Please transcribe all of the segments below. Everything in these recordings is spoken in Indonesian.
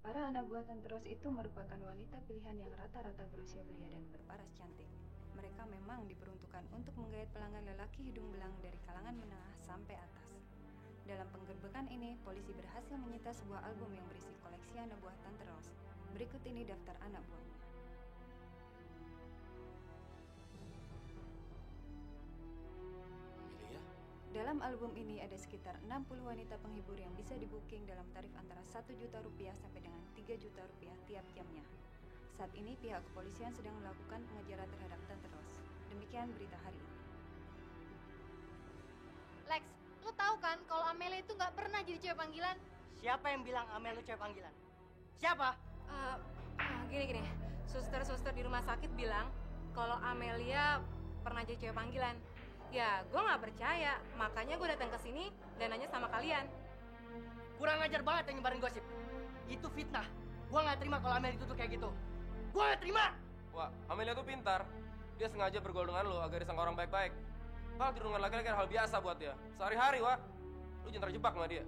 Para anak buah Tante Ros itu merupakan wanita pilihan yang rata-rata berusia belia dan berparas cantik. Mereka memang diperuntukkan untuk menggait pelanggan lelaki hidung belang dari kalangan menengah sampai atas. Dalam penggerbekan ini, polisi berhasil menyita sebuah album yang berisi koleksi anak buah Tante Ros. Berikut ini daftar anak buahnya. Dalam album ini ada sekitar 60 wanita penghibur yang bisa di-booking dalam tarif antara 1 juta rupiah sampai dengan 3 juta rupiah tiap jamnya. Saat ini pihak kepolisian sedang melakukan pengejaran terhadap Tante Ros. Demikian berita hari ini. Lex, lo tahu kan kalau Amelia itu nggak pernah jadi cewek panggilan? Siapa yang bilang Amelia cewek panggilan? Siapa? Gini. Suster-suster di rumah sakit bilang kalau Amelia pernah jadi cewek panggilan. Ya, gue nggak percaya. Makanya gue datang ke sini dan nanya sama kalian. Kurang ajar banget yang nyebarin gosip. Itu fitnah. Gue nggak terima kalau Amelia itu tuh kayak gitu. Gue nggak terima. Wah, Amelia tuh pintar. Dia sengaja bergaul dengan lo agar disangka orang baik-baik. Hal tidur dengan laki-laki hal biasa buat dia. Sehari-hari, Wak. Lu jangan terjebak sama dia.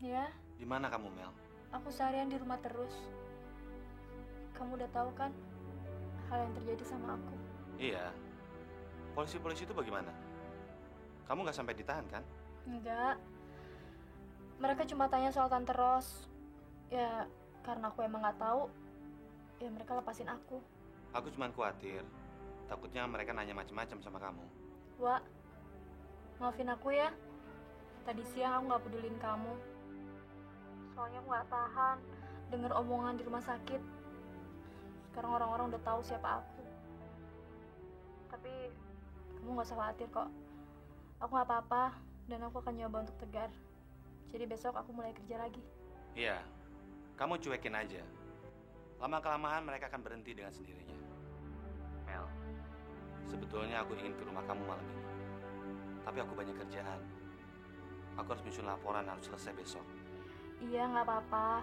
Ya, Di mana kamu, Mel? aku seharian di rumah terus. Kamu udah tahu kan hal yang terjadi sama aku? Iya. Polisi-polisi itu bagaimana? Kamu nggak sampai ditahan, kan? Enggak. Mereka cuma tanya soal Tante Ros. Ya, karena aku emang nggak tahu, ya mereka lepasin aku. Aku cuma khawatir. Takutnya mereka nanya macam-macam sama kamu. Wak, maafin aku ya. Tadi siang aku nggak pedulin kamu. Soalnya aku nggak tahan denger omongan di rumah sakit. Sekarang orang-orang udah tahu siapa aku. Tapi kamu nggak usah khawatir kok. Aku nggak apa-apa dan aku akan nyoba untuk tegar. Jadi besok aku mulai kerja lagi. Iya. Kamu cuekin aja. Lama-kelamaan mereka akan berhenti dengan sendirinya. Mel, sebetulnya aku ingin ke rumah kamu malam ini. Tapi aku banyak kerjaan. Aku harus menyusun laporan, harus selesai besok. Iya, nggak apa-apa.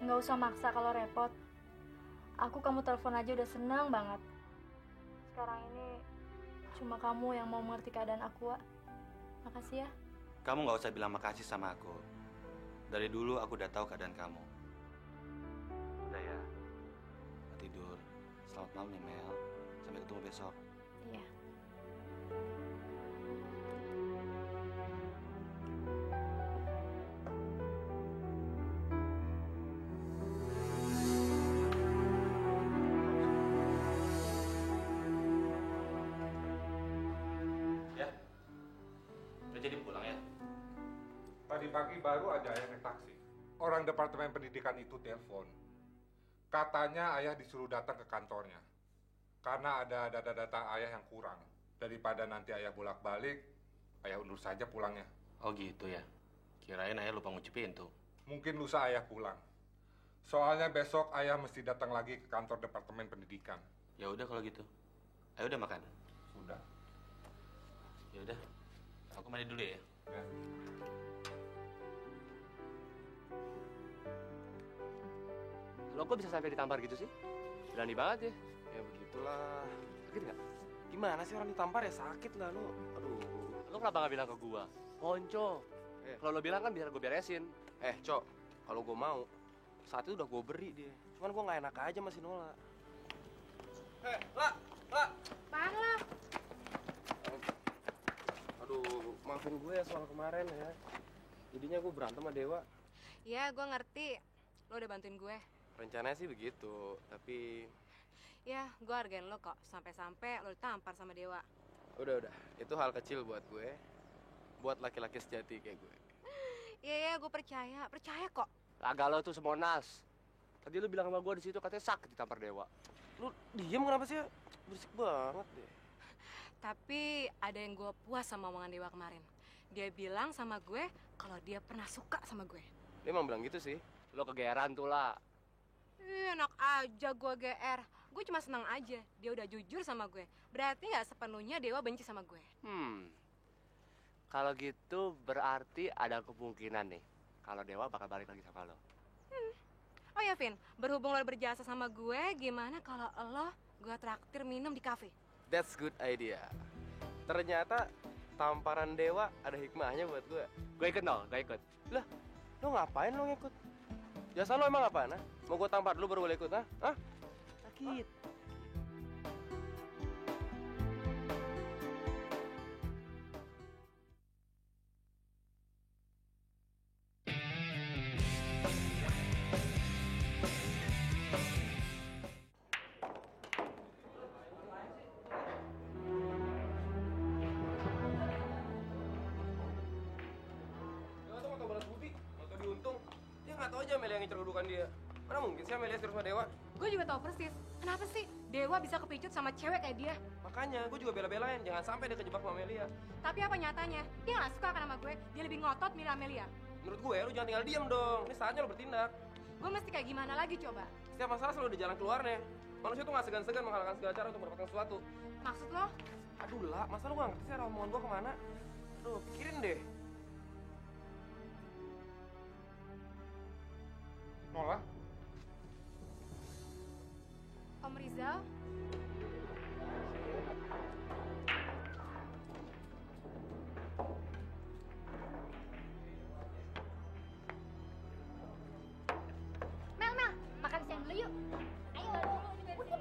Nggak usah maksa kalau repot. Aku kamu telepon aja udah senang banget. Sekarang ini cuma kamu yang mau mengerti keadaan aku, Wak. Makasih ya. Kamu nggak usah bilang makasih sama aku. Dari dulu aku udah tahu keadaan kamu. Udah ya. Tidur. Selamat malam ya, Mel. Sampai ketemu besok. Iya. Jadi pulang ya? Tadi pagi baru aja ayah naik taksi. Orang departemen pendidikan itu telepon. Katanya ayah disuruh datang ke kantornya. Karena ada data-data ayah yang kurang. Daripada nanti ayah bolak-balik, ayah undur saja pulangnya. Oh gitu ya? Kirain ayah lupa ngunci pintu. Mungkin lusa ayah pulang. Soalnya besok ayah mesti datang lagi ke kantor departemen pendidikan. Ya udah kalau gitu. Ayah udah makan? Sudah. Ya udah. Aku mandi dulu ya. Ya. Lo kok bisa sampai ditampar gitu sih? Berani banget ya? Ya begitulah. Sakit nggak? Gimana sih orang ditampar ya sakit lah lo. Aduh. Lo kenapa nggak bilang ke gua? Ponco. Kalau lo bilang kan bisa gue beresin. Cok. Kalau gue mau, saat itu udah gue beri dia. Cuman gue nggak enak aja masih nolak. La. Apaan lah? Aduh, maafin gue ya soal kemarin ya. Jadinya gue berantem sama Dewa. Ya, gue ngerti. Lo udah bantuin gue. Rencananya sih begitu, tapi... Ya, gue hargain lo kok. Sampai-sampai lo ditampar sama Dewa. Udah, itu hal kecil buat gue. Buat laki-laki sejati kayak gue. Iya, gue percaya kok. Laga lo tuh semonas. Tadi lu bilang sama gue di situ katanya sakit ditampar Dewa. Lu diem kenapa sih? Berisik banget deh. Tapi ada yang gue puas sama omongan Dewa kemarin. Dia bilang sama gue kalau dia pernah suka sama gue. Dia emang bilang gitu sih. Lo kegeeran tuh lah. Enak aja gue GR. Gue cuma senang aja. Dia udah jujur sama gue. Berarti nggak sepenuhnya Dewa benci sama gue. Kalau gitu berarti ada kemungkinan nih. Kalau Dewa bakal balik lagi sama lo. Oh ya, Vin. Berhubung lo berjasa sama gue, gimana kalau lo gue traktir minum di kafe? That's good idea. Ternyata tamparan Dewa ada hikmahnya buat gue. Gue ikut dong, gue ikut. Lah, lo ngapain lo ngikut? Jasa lo emang apaan, ha? Mau gue tampar dulu baru boleh ikut, ha? Hah? Sakit. Amelia yang ngincer kedudukan dia. Mana mungkin sih Amelia serius sama Dewa? Gue juga tahu persis. Kenapa sih Dewa bisa kepicut sama cewek kayak dia? Makanya gue juga bela-belain jangan sampai dia kejebak sama Amelia. Tapi apa nyatanya? Dia nggak suka kan sama gue. Dia lebih ngotot milih Amelia. Menurut gue lu jangan tinggal diam dong. Ini saatnya lu bertindak. Gue mesti kayak gimana lagi coba? Setiap masalah selalu ada jalan keluarnya. Manusia tuh nggak segan-segan menghalalkan segala cara untuk mendapatkan sesuatu. Maksud lo? Aduh lah, masa lu nggak ngerti sih arah omongan gue kemana? Aduh, pikirin deh. Nola, Om Rizal? Mel, makan siang dulu yuk. Ayo. Udah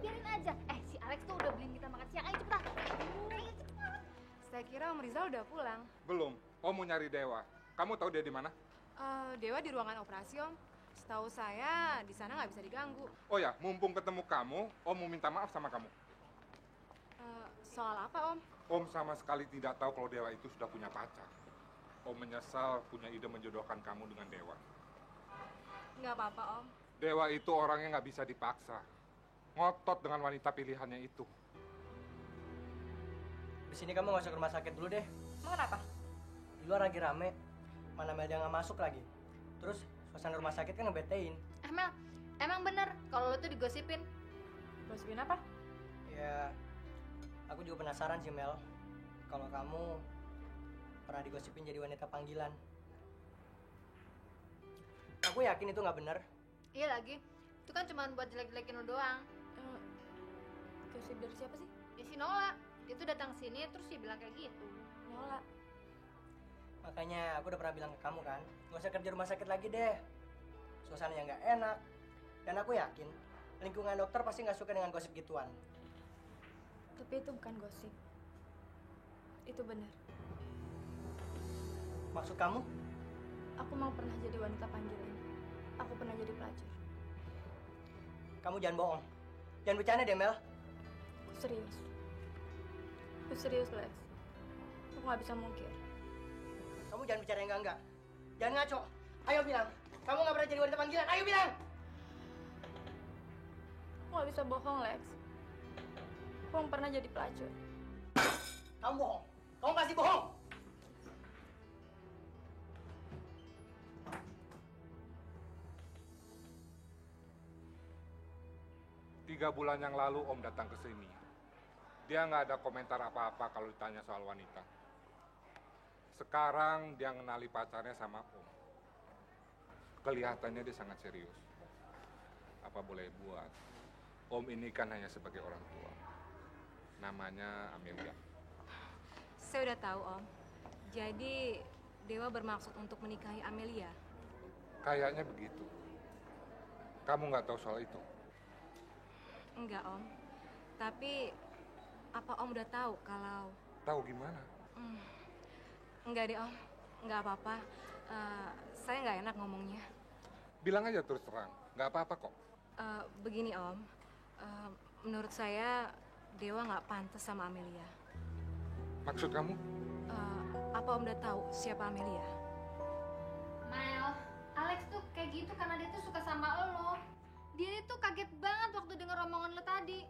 biarin aja. Si Alex tuh udah beliin kita makan siang. Ayo cepetan. Ayo cepetan. Saya kira Om Rizal udah pulang. belum. Om mau nyari Dewa. Kamu tahu dia di mana? Dewa di ruangan operasi, Om. Setahu saya di sana nggak bisa diganggu. Oh ya, mumpung ketemu kamu, Om mau minta maaf sama kamu. Soal apa, Om? Om sama sekali tidak tahu kalau Dewa itu sudah punya pacar. Om menyesal punya ide menjodohkan kamu dengan Dewa. Nggak apa-apa, Om. Dewa itu orangnya nggak bisa dipaksa. Ngotot dengan wanita pilihannya itu. Di sini kamu nggak usah ke rumah sakit dulu deh. Emang kenapa? Di luar lagi rame. Mana Melia nggak masuk lagi. Terus suasana rumah sakit kan ngebetein. Mel, emang bener kalau lo tuh digosipin. Gosipin apa? Ya, aku juga penasaran sih Mel. Kalau kamu pernah digosipin jadi wanita panggilan. Aku yakin itu nggak benar. Iya lagi. Itu kan cuma buat jelek-jelekin lo doang. Gosip dari siapa sih? Ya si Nola. Dia tuh datang sini terus dia bilang kayak gitu. Nola. Makanya aku udah pernah bilang ke kamu kan, nggak usah kerja rumah sakit lagi deh. Suasananya nggak enak. Dan aku yakin lingkungan dokter pasti nggak suka dengan gosip gituan. Tapi itu bukan gosip. Itu benar. Maksud kamu? Aku mau pernah jadi wanita panggilan. Aku pernah jadi pelacur. Kamu jangan bohong. Jangan bercanda deh Mel. Aku serius. Aku serius, Lex. Aku nggak bisa mungkir. Kamu jangan bicara yang enggak. Jangan ngaco. Ayo bilang, kamu nggak pernah jadi wanita panggilan. Ayo bilang. Aku nggak bisa bohong, Lex. Aku belum pernah jadi pelacur. Kamu bohong. Kamu pasti bohong. 3 bulan yang lalu Om datang ke sini. Dia nggak ada komentar apa-apa kalau ditanya soal wanita. Sekarang dia ngenali pacarnya sama Om. Kelihatannya dia sangat serius. Apa boleh buat, Om ini kan hanya sebagai orang tua. Namanya Amelia. Saya udah tahu, Om. Jadi Dewa bermaksud untuk menikahi Amelia. Kayaknya begitu. Kamu nggak tahu soal itu? Enggak, Om. Tapi apa Om udah tahu kalau... Tahu gimana? Enggak deh, Om. Enggak apa-apa. Saya nggak enak ngomongnya. Bilang aja terus terang. Nggak apa-apa kok. Begini, Om. Eh, menurut saya Dewa nggak pantas sama Amelia. Maksud kamu? Apa Om udah tahu siapa Amelia? Mel, Alex tuh kayak gitu karena dia tuh suka sama lo. Dia tuh kaget banget waktu denger omongan lo tadi.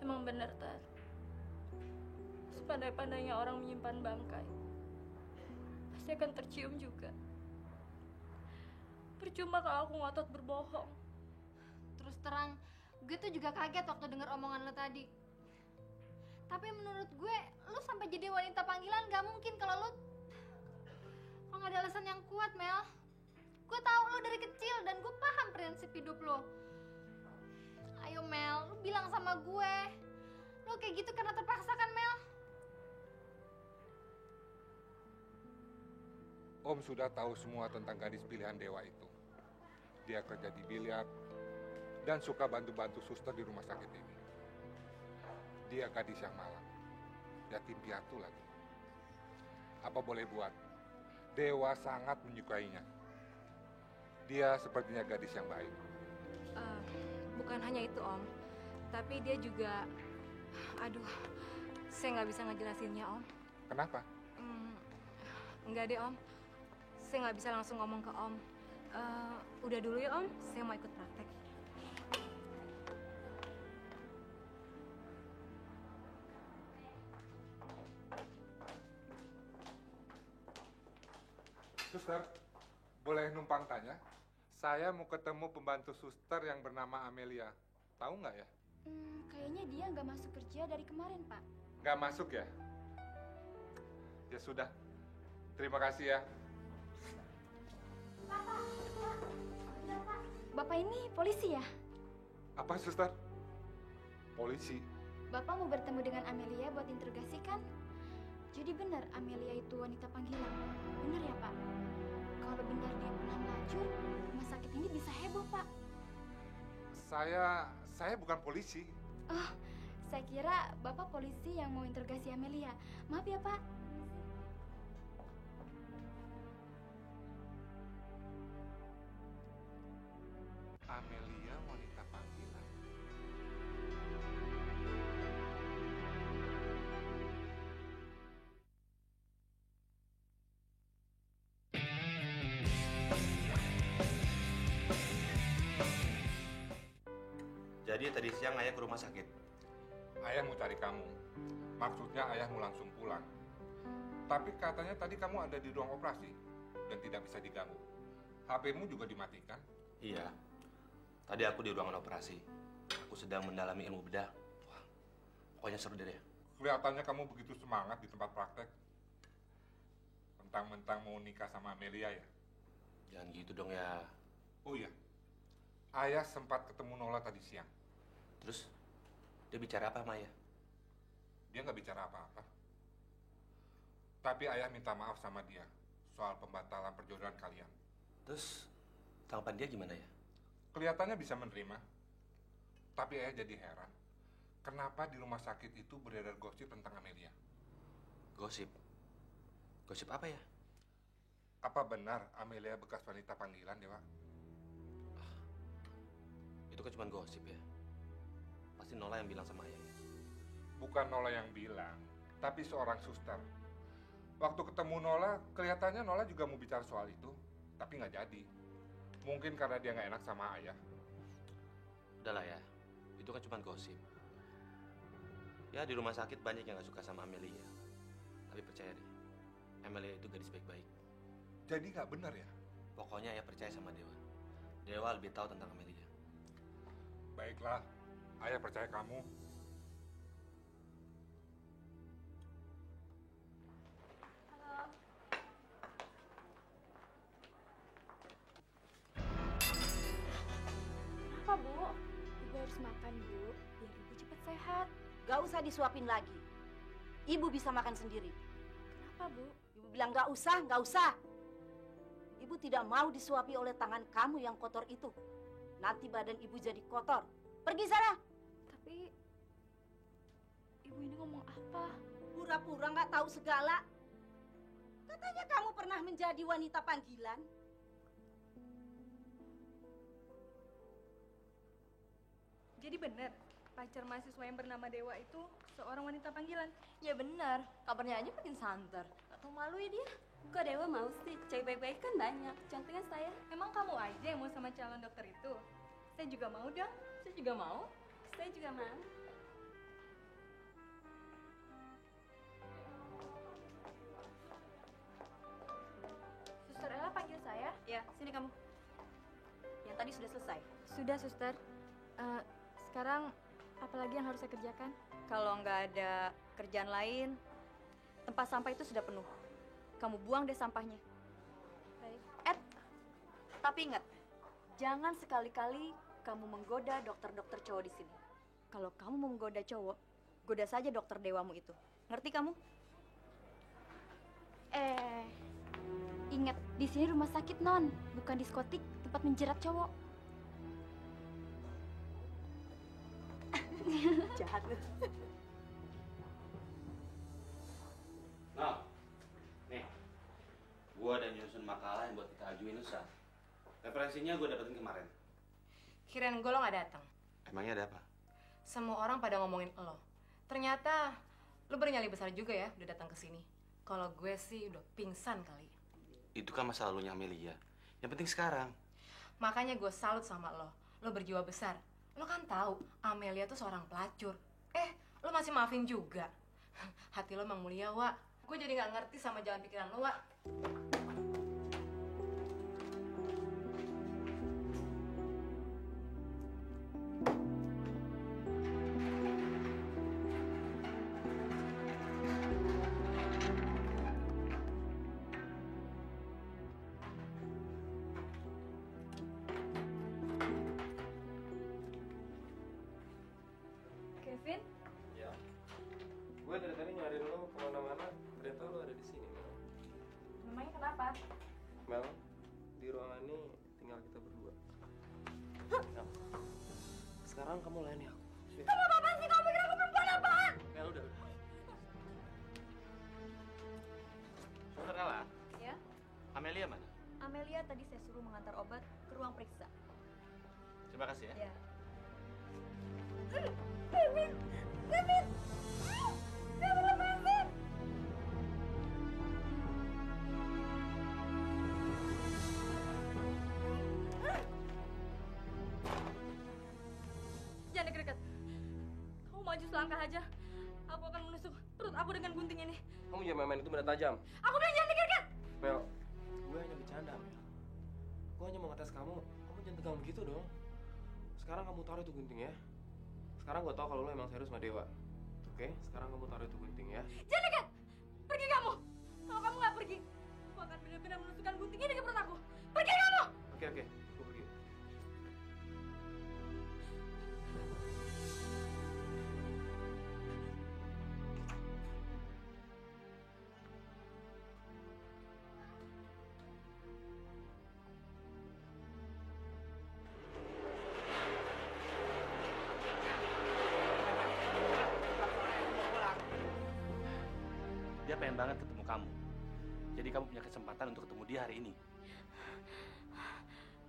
Emang bener, Tar. Sepandai-pandainya orang menyimpan bangkai, pasti akan tercium juga. Percuma kalau aku ngotot berbohong. Terus terang, gue tuh juga kaget waktu denger omongan lo tadi. Tapi menurut gue, lo sampai jadi wanita panggilan gak mungkin kalau nggak ada alasan yang kuat, Mel. Gue tahu lo dari kecil dan gue paham prinsip hidup lo. Ayo Mel, lo bilang sama gue. Lo kayak gitu karena terpaksa kan, Mel? Om sudah tahu semua tentang gadis pilihan Dewa itu. Dia kerja di biliar dan suka bantu-bantu suster di rumah sakit ini. Dia gadis yang malang, yatim piatu lagi. Apa boleh buat, Dewa sangat menyukainya. Dia sepertinya gadis yang baik. Bukan hanya itu Om, tapi dia juga, aduh, saya nggak bisa ngejelasinnya Om. Kenapa? Enggak deh Om, saya nggak bisa langsung ngomong ke Om. Udah dulu ya Om, saya mau ikut praktek. Suster, boleh numpang tanya? Saya mau ketemu pembantu suster yang bernama Amelia. Tahu nggak ya? Kayaknya dia nggak masuk kerja dari kemarin, Pak. Nggak masuk ya? Ya sudah. Terima kasih ya. Bapak ini polisi ya? Apa, suster? Polisi? Bapak mau bertemu dengan Amelia buat interogasi kan? Jadi benar Amelia itu wanita panggilan. Benar ya, Pak? Kalau benar dia pernah melacur, rumah sakit ini bisa heboh, Pak. Saya bukan polisi. Oh, saya kira Bapak polisi yang mau interogasi Amelia. Maaf ya, Pak. Amelia wanita panggilan. Jadi tadi siang ayah ke rumah sakit. Ayah mau cari kamu. Maksudnya ayah mau langsung pulang. Tapi katanya tadi kamu ada di ruang operasi dan tidak bisa diganggu. HP-mu juga dimatikan. Iya. Tadi aku di ruangan operasi. Aku sedang mendalami ilmu bedah. Wah, pokoknya seru deh. Kelihatannya kamu begitu semangat di tempat praktek. Mentang-mentang mau nikah sama Amelia ya? Jangan gitu dong ya. Oh iya, ayah sempat ketemu Nola tadi siang. Terus dia bicara apa sama ayah? Dia nggak bicara apa-apa. Tapi ayah minta maaf sama dia soal pembatalan perjodohan kalian. Terus tanggapan dia gimana ya? Kelihatannya bisa menerima. Tapi ayah jadi heran. Kenapa di rumah sakit itu beredar gosip tentang Amelia? Gosip? Gosip apa ya? Apa benar Amelia bekas wanita panggilan, Dewa? Itu kan cuma gosip ya. Pasti Nola yang bilang sama ayah. Bukan Nola yang bilang, tapi seorang suster. Waktu ketemu Nola, kelihatannya Nola juga mau bicara soal itu, tapi nggak jadi. Mungkin karena dia nggak enak sama ayah. Udahlah ya, itu kan cuma gosip. Ya di rumah sakit banyak yang nggak suka sama Amelia. Tapi percaya deh, Amelia itu gadis baik-baik. Jadi nggak benar ya? Pokoknya ayah percaya sama Dewa. Dewa lebih tahu tentang Amelia. Baiklah, ayah percaya kamu. Kenapa, Bu? Ibu harus makan, Bu, biar Ibu cepat sehat. Gak usah disuapin lagi. Ibu bisa makan sendiri. Kenapa, Bu? Ibu bilang gak usah, gak usah. Ibu tidak mau disuapi oleh tangan kamu yang kotor itu. Nanti badan ibu jadi kotor. Pergi sana. Tapi Ibu ini ngomong apa? Pura-pura gak tahu segala. Katanya kamu pernah menjadi wanita panggilan. Jadi benar, pacar mahasiswa yang bernama Dewa itu seorang wanita panggilan. Ya benar, kabarnya aja makin santer. Gak tau malu ya dia. Kok Dewa mau sih? Cewek baik-baik kan banyak. Contohnya saya. Emang kamu aja yang mau sama calon dokter itu? Saya juga mau dong. Saya juga mau. Saya juga mau. Suster Ella panggil saya. Ya, sini kamu. Yang tadi sudah selesai. Sudah, suster. Sekarang apa lagi yang harus saya kerjakan? Kalau nggak ada kerjaan lain, tempat sampah itu sudah penuh. Kamu buang deh sampahnya. Baik. Tapi ingat, jangan sekali-kali kamu menggoda dokter-dokter cowok di sini. Kalau kamu mau menggoda cowok, goda saja dokter dewamu itu. Ngerti kamu? Ingat, di sini rumah sakit non, bukan diskotik tempat menjerat cowok. Jahat lu. Nah, nih, gua ada nyusun makalah yang buat kita ajuin lusa. Referensinya gua dapetin kemarin. Kirain gue lo gak datang. Emangnya ada apa? Semua orang pada ngomongin lo. Ternyata lo bernyali besar juga ya udah datang ke sini. Kalau gue sih udah pingsan kali. Itu kan masa lalunya Amelia. Yang penting sekarang. Makanya gue salut sama lo. Lo berjiwa besar. Lo kan tahu Amelia tuh seorang pelacur. Lo masih maafin juga. Hati lo emang mulia, Wak. Gue jadi gak ngerti sama jalan pikiran lo, Wak. Kevin, Ya. Gue dari tadi nyariin lo kemana-mana, ternyata lo ada di sini, Mel. memangnya kenapa? Mel, di ruangan ini tinggal kita berdua. Mel, sekarang kamu layani aku. Kamu apaan sih? Kamu pikir aku perempuan apaan? Mel, udah. Suster Ella, Ya, Amelia mana? Amelia tadi saya suruh mengantar obat ke ruang periksa. Terima kasih ya. Ya. Kevin! Kevin! Kevin, lepasin! Jangan deket-deket. Kamu maju selangkah aja. Aku akan menusuk perut aku dengan gunting ini. Kamu jangan main-main itu benda tajam. Aku bilang jangan deket-deket! Mel, gue hanya bercanda, Mel. Gue hanya mau ngetes kamu. Kamu jangan tegang begitu dong. Sekarang kamu taruh itu gunting ya. Sekarang gue tau kalau lo emang serius sama Dewa. Oke, sekarang kamu taruh itu gunting ya. Jangan dekat! Pergi kamu! Kalau kamu nggak pergi, aku akan benar-benar menusukkan gunting ini ke perut aku. Pergi kamu! Oke, gue pergi. Dia pengen banget ketemu kamu. Jadi kamu punya kesempatan untuk ketemu dia hari ini.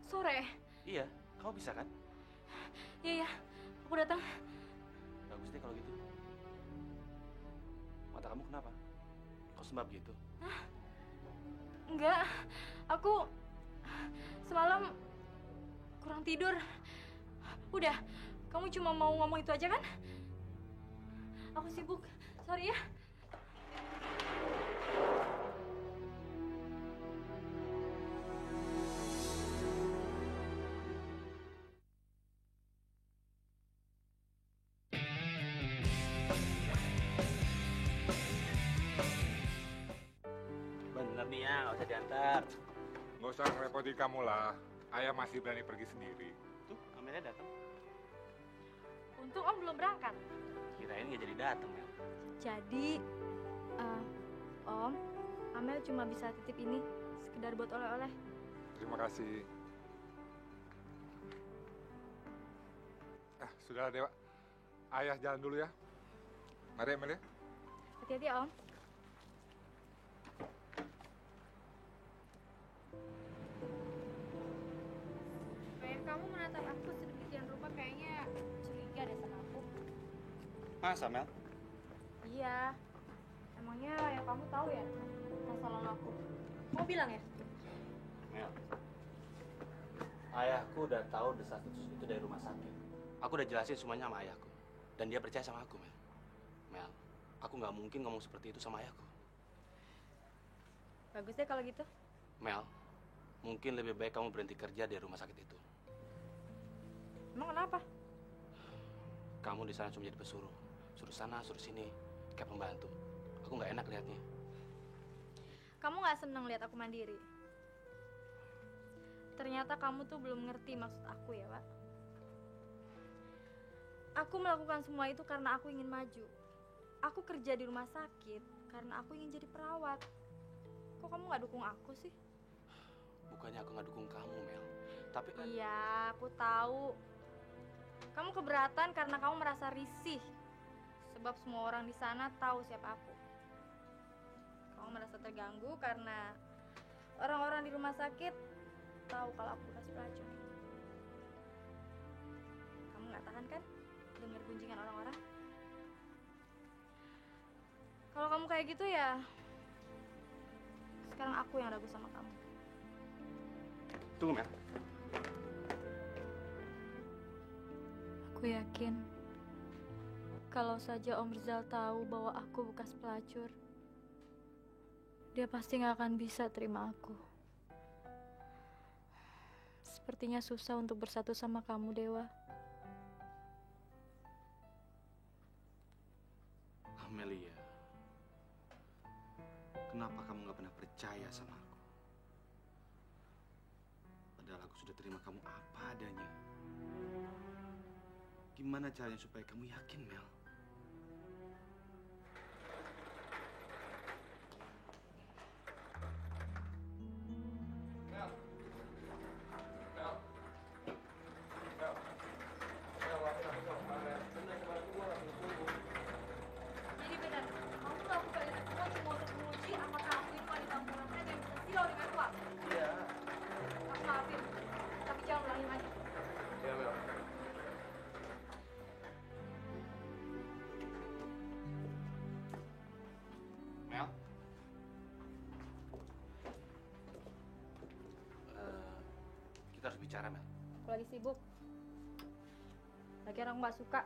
Sore. Iya, kamu bisa kan? Iya, aku datang. Bagus deh kalau gitu. Mata kamu kenapa? Kok sembab gitu? Enggak, aku semalam kurang tidur. Udah, kamu cuma mau ngomong itu aja kan? Aku sibuk, sorry ya. Bener nih ya, nggak usah diantar. Nggak usah ngerepotin kamu lah. Ayah masih berani pergi sendiri. Tuh, Amelia datang. Untung Om belum berangkat. Kirain nggak jadi datang, Mel. Jadi, Om, Amel cuma bisa titip ini sekedar buat oleh-oleh. Terima kasih. Sudah Dewa. Ayah jalan dulu ya. Mari Amelia. Hati-hati ya, Om. Kayak kamu menatap aku sedemikian rupa kayaknya curiga Masa, Mel? Iya. Emangnya ya kamu tahu ya masalah aku? Mau bilang ya? Mel, ayahku udah tahu desas-desus itu dari rumah sakit. Aku udah jelasin semuanya sama ayahku. Dan dia percaya sama aku, Mel. Mel, aku nggak mungkin ngomong seperti itu sama ayahku. Bagus deh kalau gitu. Mel, mungkin lebih baik kamu berhenti kerja di rumah sakit itu. Emang kenapa? Kamu di sana cuma jadi pesuruh. Suruh sana, suruh sini. Kayak pembantu. Aku nggak enak liatnya. Kamu nggak seneng lihat aku mandiri. Ternyata kamu tuh belum ngerti maksud aku ya, Pak. Aku melakukan semua itu karena aku ingin maju. Aku kerja di rumah sakit karena aku ingin jadi perawat. Kok kamu nggak dukung aku sih? Bukannya aku nggak dukung kamu, Mel. Tapi kan... Iya, aku tahu. Kamu keberatan karena kamu merasa risih. Sebab semua orang di sana tahu siapa aku. Kamu merasa terganggu karena orang-orang di rumah sakit tahu kalau aku bekas pelacur. Kamu nggak tahan kan dengar gunjingan orang-orang? Kalau kamu kayak gitu ya, sekarang aku yang ragu sama kamu. Tunggu, Mel. Aku yakin kalau saja Om Rizal tahu bahwa aku bekas pelacur, dia pasti nggak akan bisa terima aku. Sepertinya susah untuk bersatu sama kamu, Dewa. Amelia, kenapa kamu nggak pernah percaya sama aku? Padahal aku sudah terima kamu apa adanya. Gimana caranya supaya kamu yakin, Mel? Jadi benar, kamu melakukan itu semua cuma untuk menguji apakah aku itu wanita pemurah yang bisa silau dengan uang. Iya. Aku maafin, tapi jangan ulangin lagi. Iya, Mel. Mel? Kita harus bicara, Mel. Aku lagi sibuk. Lagian aku nggak suka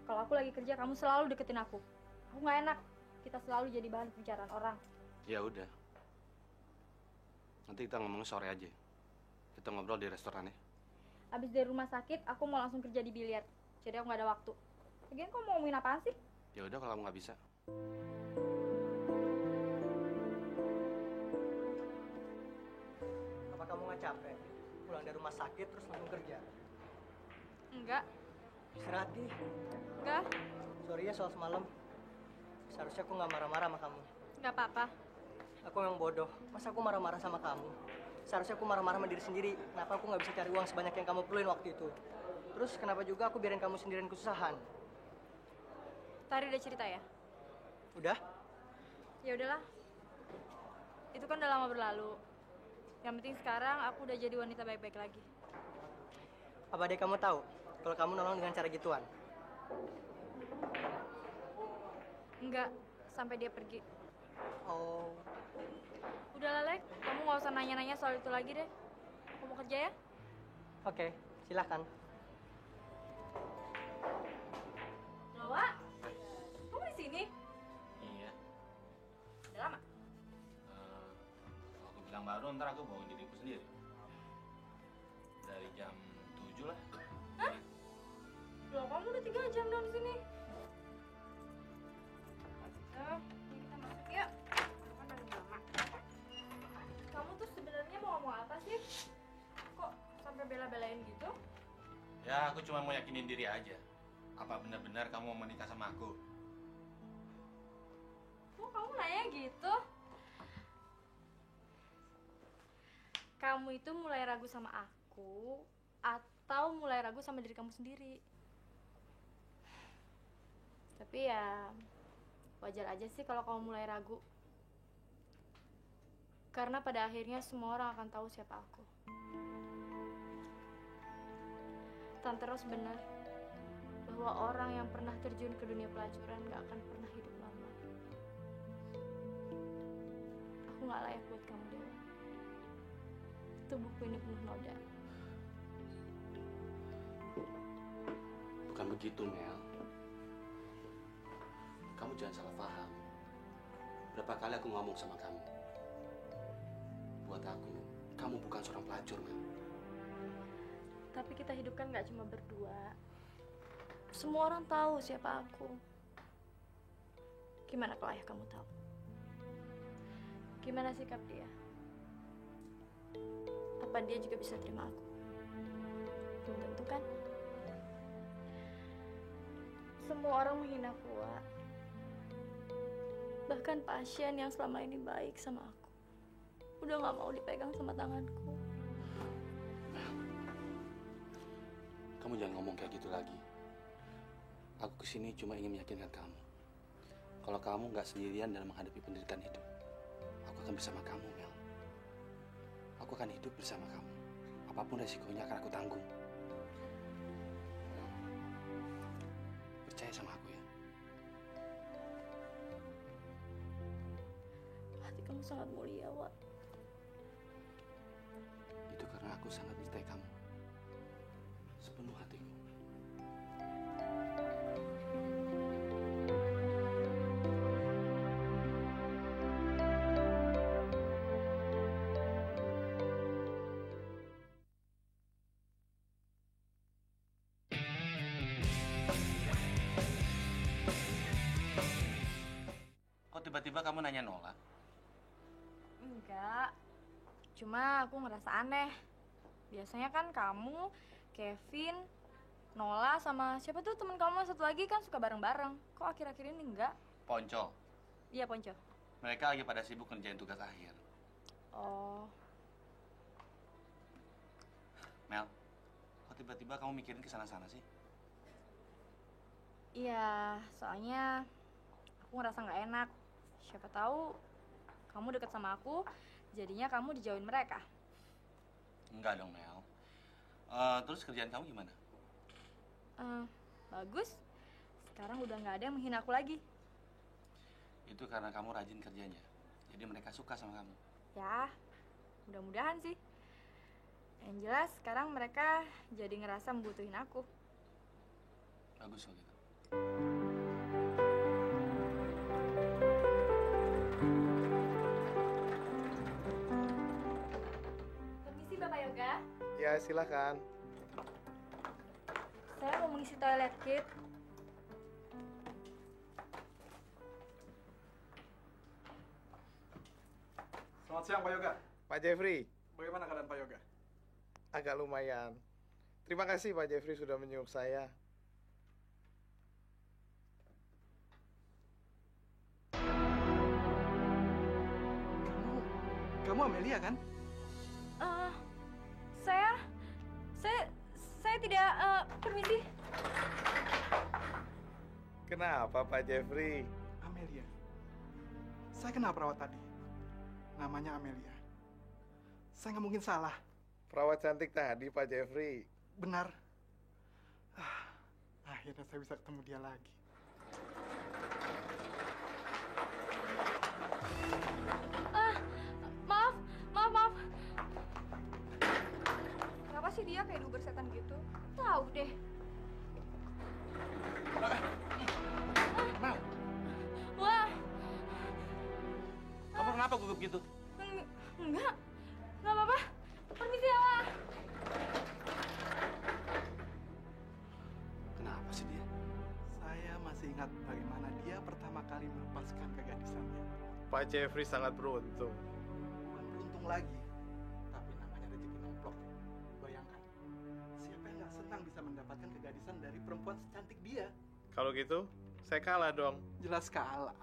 kalau aku lagi kerja kamu selalu deketin aku. Aku nggak enak. Kita selalu jadi bahan pembicaraan orang. Ya udah. Nanti kita ngomong sore aja. Kita ngobrol di restoran ya. Abis dari rumah sakit, aku mau langsung kerja di biliar. Jadi aku nggak ada waktu. Lagian kamu mau ngomongin apaan sih? Ya udah kalau kamu nggak bisa. Apa kamu nggak capek? Pulang dari rumah sakit terus langsung kerja. Enggak. Istirahat, Gi. Enggak. Sorry ya soal semalam. Seharusnya aku nggak marah-marah sama kamu. Enggak apa-apa. Aku yang bodoh. Masa aku marah-marah sama kamu? Seharusnya aku marah-marah sama diri sendiri. Kenapa aku nggak bisa cari uang sebanyak yang kamu perluin waktu itu? Terus kenapa juga aku biarin kamu sendirian kesusahan? Tari udah cerita ya? Udah? Ya udahlah. Itu kan udah lama berlalu. Yang penting sekarang aku udah jadi wanita baik-baik lagi. Apa deh kamu tahu kalau kamu nolong dengan cara gituan? Enggak, sampai dia pergi. Oh, Udah Lek, kamu nggak usah nanya-nanya soal itu lagi deh. Aku mau kerja ya. oke. Silakan. Loa, kamu di sini? Iya. Udah lama? Kalau aku bilang baru, ntar aku bawain diriku sendiri. Dari jam 7 lah. Hah? Loh, kamu udah 3 jam dong di sini. Ayo, kita masuk yuk. Kan udah lama. Kamu tuh sebenarnya mau ngomong apa sih? Kok sampai bela-belain gitu? Ya, aku cuma mau yakinin diri aja. Apa benar-benar kamu mau menikah sama aku? Kok kamu nanya gitu? Kamu itu mulai ragu sama aku atau mulai ragu sama diri kamu sendiri? Tapi ya wajar aja sih kalau kamu mulai ragu. Karena pada akhirnya semua orang akan tahu siapa aku. Tante Ros benar. Lo bahwa orang yang pernah terjun ke dunia pelacuran gak akan pernah hidup lama. Aku gak layak buat kamu, Dewa. Tubuhku ini penuh noda. Bukan begitu, Mel. Kamu jangan salah paham. Berapa kali aku ngomong sama kamu. Buat aku, kamu bukan seorang pelacur, Mel. Tapi kita hidup kan gak cuma berdua. Semua orang tahu siapa aku. Gimana kalau ayah kamu tahu? Gimana sikap dia? Apa dia juga bisa terima aku? Belum tentu kan? Semua orang menghina aku, Wak. Bahkan pasien yang selama ini baik sama aku udah gak mau dipegang sama tanganku. Kamu jangan ngomong kayak gitu lagi. Aku kesini cuma ingin meyakinkan kamu. Kalau kamu nggak sendirian dalam menghadapi penderitaan hidup, aku akan bersama kamu, Mel. Aku akan hidup bersama kamu. Apapun resikonya akan aku tanggung. Mel, percaya sama aku ya. Hati kamu sangat mulia, Wak. Itu karena aku sangat mencintai kamu. Sepenuh hatiku. Kok tiba-tiba kamu nanya Nola? Enggak. Cuma aku ngerasa aneh. Biasanya kan kamu, Kevin, Nola, sama siapa tuh teman kamu satu lagi kan suka bareng-bareng. Kok akhir-akhir ini enggak? Ponco. Iya, Ponco. Mereka lagi pada sibuk ngerjain tugas akhir. Oh, Mel, kok tiba-tiba kamu mikirin ke sana-sana sih? iya. Soalnya aku ngerasa nggak enak. Siapa tahu kamu deket sama aku, jadinya kamu dijauhin mereka. Enggak dong, Mel. Terus kerjaan kamu gimana? Bagus. Sekarang udah nggak ada yang menghina aku lagi. Itu karena kamu rajin kerjanya. Jadi mereka suka sama kamu. Ya, mudah-mudahan sih. Yang jelas sekarang mereka jadi ngerasa membutuhin aku. Bagus kalau gitu. Permisi Bapak Yoga. Ya, silakan. Saya mau mengisi toilet kit. Selamat siang Pak Yoga. Pak Jeffrey, Bagaimana keadaan Pak Yoga? agak lumayan. Terima kasih Pak Jeffrey sudah menjenguk saya. Kamu Amelia kan? Eh, saya tidak, permisi. Kenapa Pak Jeffrey? Amelia. Saya kenal perawat tadi. Namanya Amelia. Saya nggak mungkin salah. Perawat cantik tadi Pak Jeffrey. Benar. Akhirnya saya bisa ketemu dia lagi. Maaf. Kenapa sih dia kayak duber setan gitu? Tahu deh. Mel, Wah, kamu kenapa gugup gitu? enggak apa-apa. Permisi ya, Wak. Kenapa sih dia? Saya masih ingat bagaimana dia pertama kali melepaskan kegadisannya. Pak Jeffrey sangat beruntung. Bukan beruntung lagi, tapi namanya rezeki nomplok. Bayangkan, siapa yang nggak senang bisa mendapatkan kegadisan dari perempuan secantik dia? Kalau gitu, saya kalah dong. Jelas kalah,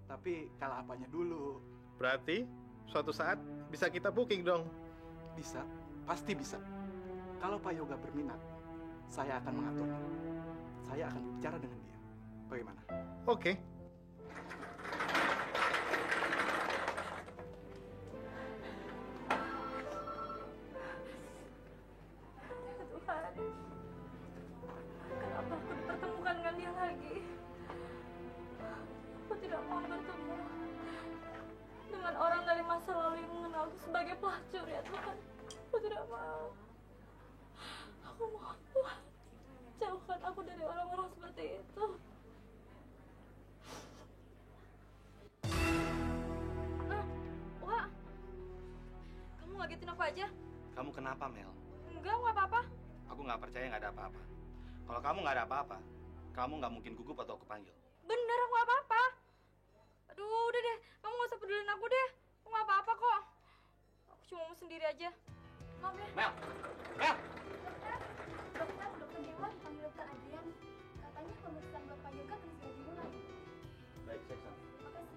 tapi kalah apanya dulu? Berarti suatu saat bisa kita booking dong. Bisa, pasti bisa. Kalau Pak Yoga berminat, saya akan mengaturnya. Saya akan bicara dengan dia. Bagaimana? Oke. Tuhan, kenapa aku dipertemukan mencuri ya Tuhan. Aku tidak mau. Aku mohon Tuhan, jauhkan aku dari orang-orang seperti itu. Wah, kamu ngagetin aku aja. Kamu kenapa, Mel? Enggak apa-apa. Aku nggak percaya nggak ada apa-apa. Kalau kamu nggak ada apa-apa, kamu nggak mungkin gugup atau aku panggil. Bener, aku nggak apa-apa. Aduh, udah deh, kamu nggak usah pedulin aku deh. Aku nggak apa-apa kok. Aku cuma mau sendiri aja. Maaf ya. Mel! Mel! Dokter Dewa dipanggil Dokter Adrian. Katanya pemeriksaan Bapak Yoga harus segera dimulai. Baik, saya kesana. Terima kasih.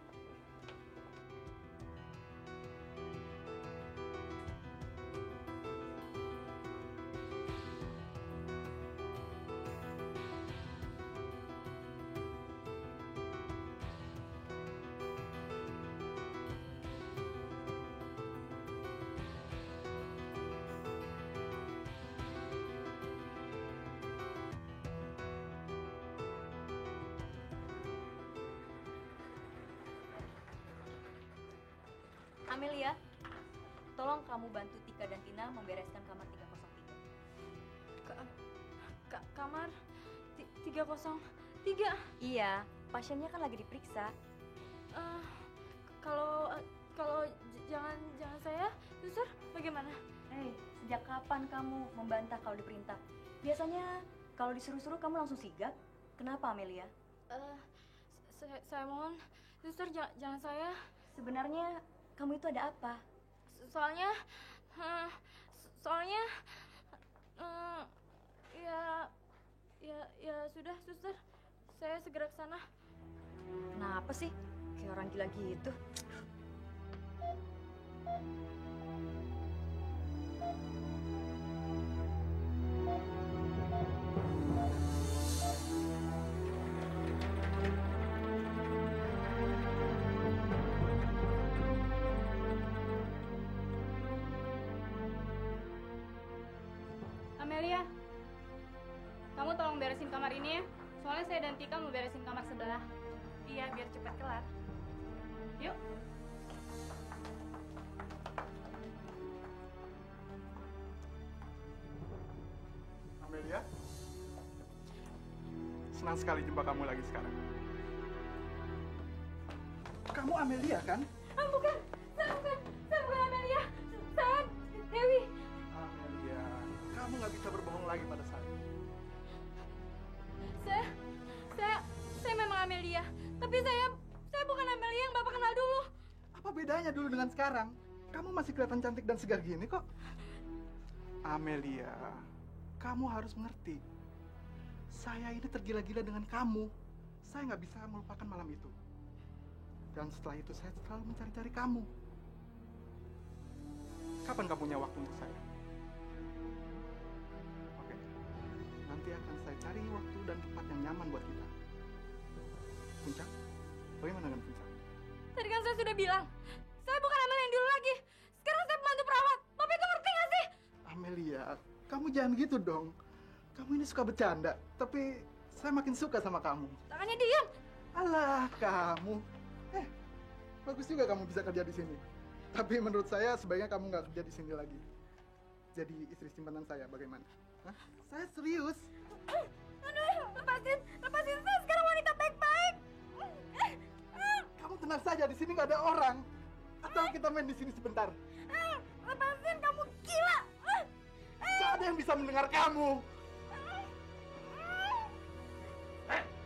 Amelia, tolong kamu bantu Tika dan Tina membereskan kamar 303. Kamar 303. Iya, pasiennya kan lagi diperiksa. Kalau jangan saya, suster, bagaimana? Hei, sejak kapan kamu membantah kalau diperintah? Biasanya kalau disuruh-suruh kamu langsung sigap. Kenapa, Amelia? Saya mohon, suster, jangan saya. Sebenarnya kamu itu ada apa? Soalnya, ya sudah, suster, saya segera ke sana. Kenapa sih? Kayak orang gila gitu. Amelia, kamu tolong beresin kamar ini ya. Soalnya saya dan Tika mau beresin kamar sebelah. Iya, biar cepat kelar. Yuk. Amelia, senang sekali jumpa kamu lagi sekarang. Kamu Amelia kan? Bukan, saya bukan Amelia. Saya Dewi. Amelia, kamu nggak bisa berbohong lagi pada saya. Saya memang Amelia. Tapi saya bukan Amelia yang Bapak kenal dulu. Apa bedanya dulu dengan sekarang? Kamu masih kelihatan cantik dan segar gini kok. Amelia, kamu harus mengerti. Saya ini tergila-gila dengan kamu. Saya nggak bisa melupakan malam itu. Dan setelah itu saya selalu mencari-cari kamu. Kapan kamu punya waktu untuk saya? Oke. Nanti akan saya cari waktu dan tempat yang nyaman buat kita. Puncak? Bagaimana dengan Puncak? Tadi kan saya sudah bilang, saya bukan Amelia yang dulu lagi. Sekarang saya pembantu perawat. Bapak itu ngerti nggak sih? Amelia, kamu jangan gitu dong. Kamu ini suka bercanda, tapi saya makin suka sama kamu. Tangannya diam. Alah, kamu. Bagus juga kamu bisa kerja di sini. Tapi menurut saya sebaiknya kamu nggak kerja di sini lagi. Jadi istri simpanan saya, bagaimana? Hah? Saya serius. Aduh, lepasin saya sekarang wanita baik-baik. Kamu tenang saja, di sini nggak ada orang. Atau kita main di sini sebentar. Lepasin, kamu gila. Nggak ada yang bisa mendengar kamu.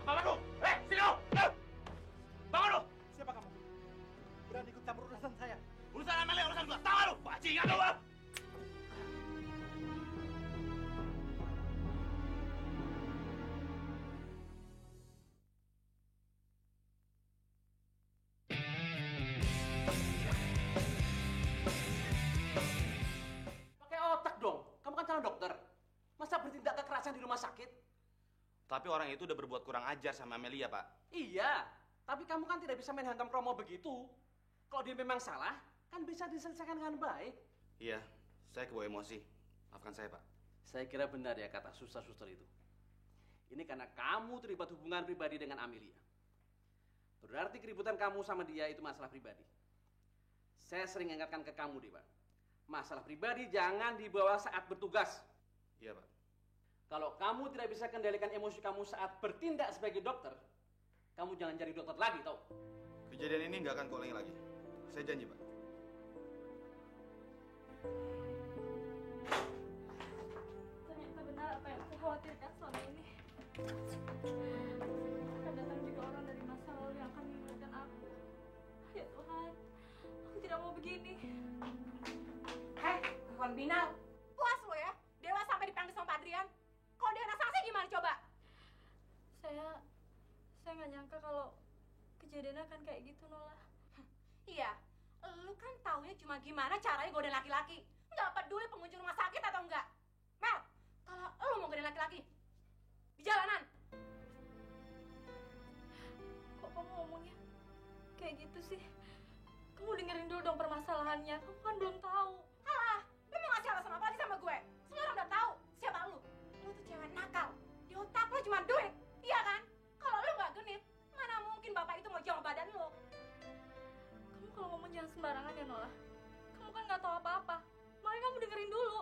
Bangun lu! Sini lu! Bangun lu! Siapa kamu? Berani ikut campur urusan saya? Urusan Amelia, urusan gua. Tahu lu? Bajingan lu! Pakai otak dong. Kamu kan calon dokter. Masa bertindak kekerasan di rumah sakit? Tapi orang itu udah berbuat kurang ajar sama Amelia, Pak. Iya, tapi kamu kan tidak bisa main hantam kromo begitu. Kalau dia memang salah, kan bisa diselesaikan dengan baik. Iya, saya kebawa emosi. Maafkan saya, Pak. Saya kira benar ya kata suster-suster itu. Ini karena kamu terlibat hubungan pribadi dengan Amelia. Berarti keributan kamu sama dia itu masalah pribadi. Saya sering ingatkan ke kamu, Dewa. Masalah pribadi jangan dibawa saat bertugas. Iya, Pak. Kalau kamu tidak bisa kendalikan emosi kamu saat bertindak sebagai dokter, kamu jangan jadi dokter lagi, tau? Kejadian ini nggak akan keulangi lagi. Saya janji, Pak. Ternyata benar apa yang aku khawatirkan selama ini. Akan datang juga orang dari masa lalu yang akan mengingatkan aku. Ya Tuhan, aku tidak mau begini. Hei, kawan binal. Puas lo ya, Dewa sampai dipanggil sama Pak Adrian. Kalau dia kena sanksi gimana coba? Saya nggak nyangka kalau kejadiannya akan kayak gitu, Nola. Iya, lu kan taunya cuma gimana caranya godain laki-laki. Nggak peduli pengunjung rumah sakit atau enggak. Mel, kalau lu mau godain laki-laki di jalanan. Kok kamu ngomongnya kayak gitu sih? Kamu dengerin dulu dong permasalahannya. Kamu kan belum tahu. Alah, lu mau ngasih alasan apa lagi sama gue? Semua orang udah tahu siapa lu. Lu tuh cewek nakal. Di otak lu cuma duit, iya kan? Kalau lu nggak genit, mana mungkin bapak itu mau jauh badan lu. Kamu kalau ngomong jangan sembarangan ya, Nola. Kamu kan nggak tahu apa-apa. Makanya kamu dengerin dulu.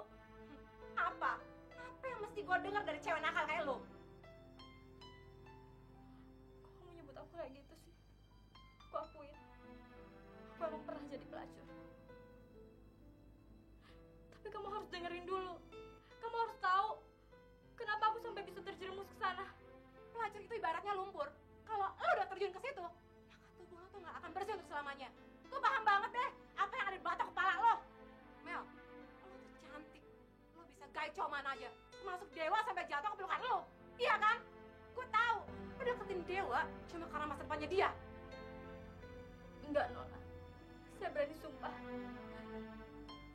Apa? Apa yang mesti gue denger dari cewek nakal kayak lu? Kok kamu nyebut aku kayak gitu sih? Aku akuin. Aku emang pernah jadi pelacur. Tapi kamu harus dengerin dulu. Kamu harus tahu kenapa aku sampai bisa terjerumus ke sana. Pelacur itu ibaratnya lumpur. Kalau lo udah terjun ke situ, maka tubuh lo tuh nggak akan bersih untuk selamanya. Gue paham banget deh apa yang ada di batok kepala lo. Mel, lo tuh cantik. Lo bisa gaicau mana aja. Termasuk Dewa sampai jatuh ke pelukan lo. Iya kan? Gue tahu. Lo deketin Dewa cuma karena masa depannya dia. Enggak, Nola. Saya berani sumpah.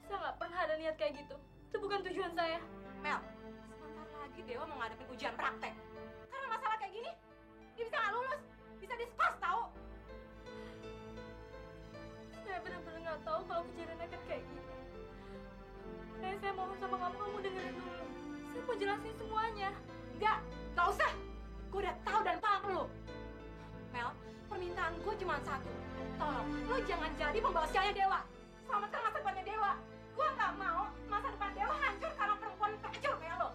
Saya nggak pernah ada niat kayak gitu. Itu bukan tujuan saya. Mel, sebentar lagi Dewa mau ngadepin ujian praktek. Karena masalah kayak gini, dia bisa nggak lulus, bisa diskors tahu. Saya benar-benar nggak tahu kalau kejadiannya akan kayak gini. Makanya saya mohon sama kamu dengerin dulu. Saya mau jelasin semuanya. Nggak usah. Gue udah tahu dan paham lo. Mel, permintaan gue cuma satu. Tolong, lo jangan jadi pembawa sialnya Dewa. Selamatkan masa depannya Dewa. Gue nggak mau masa depan Dewa hancur karena perempuan pelacur kayak lo.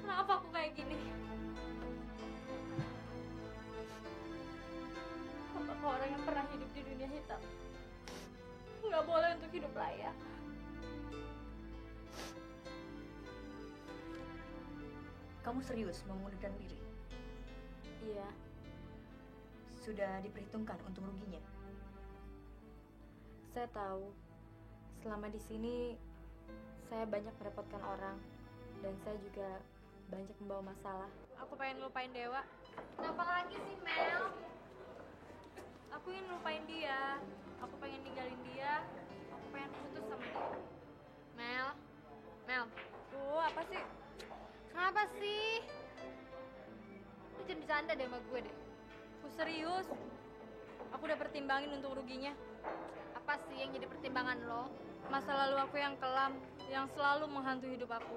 Kenapa aku kayak gini? Apakah orang yang pernah hidup di dunia hitam nggak boleh untuk hidup layak? Kamu serius mau mengundurkan diri? Iya. Sudah diperhitungkan untung ruginya? Saya tahu. Selama di sini saya banyak merepotkan orang dan saya juga banyak membawa masalah. Aku pengen lupain Dewa. Kenapa lagi sih, Mel? Aku ingin lupain dia. Aku pengen ninggalin dia. Aku pengen putus sama dia. Mel. Tuh, apa sih? Kenapa sih? Lu jangan bercanda deh sama gue deh. Aku serius. Aku udah pertimbangin untung ruginya. Apa sih yang jadi pertimbangan lo? Masa lalu aku yang kelam, yang selalu menghantui hidup aku.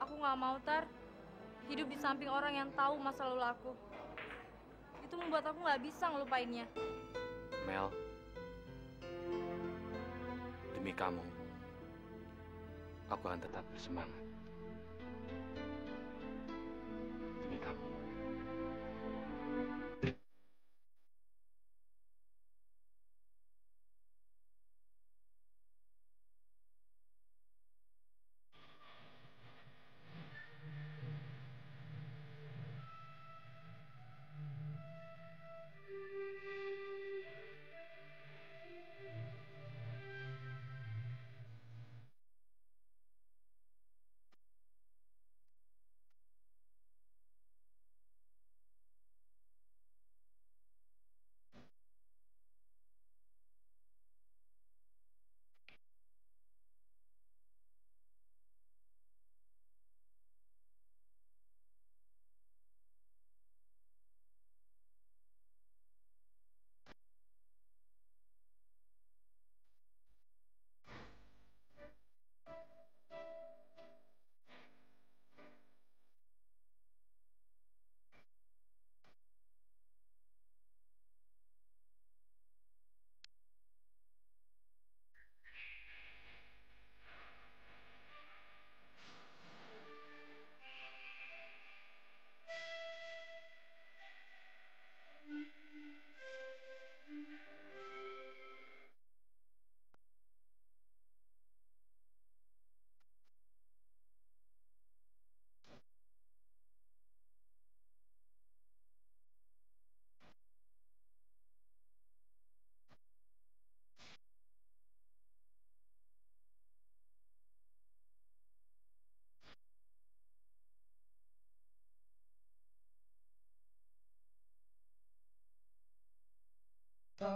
Aku nggak mau hidup di samping orang yang tahu masa lalu aku. Itu membuat aku nggak bisa ngelupainnya. Mel, demi kamu, aku akan tetap bersemangat. Demi kamu.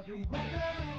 You better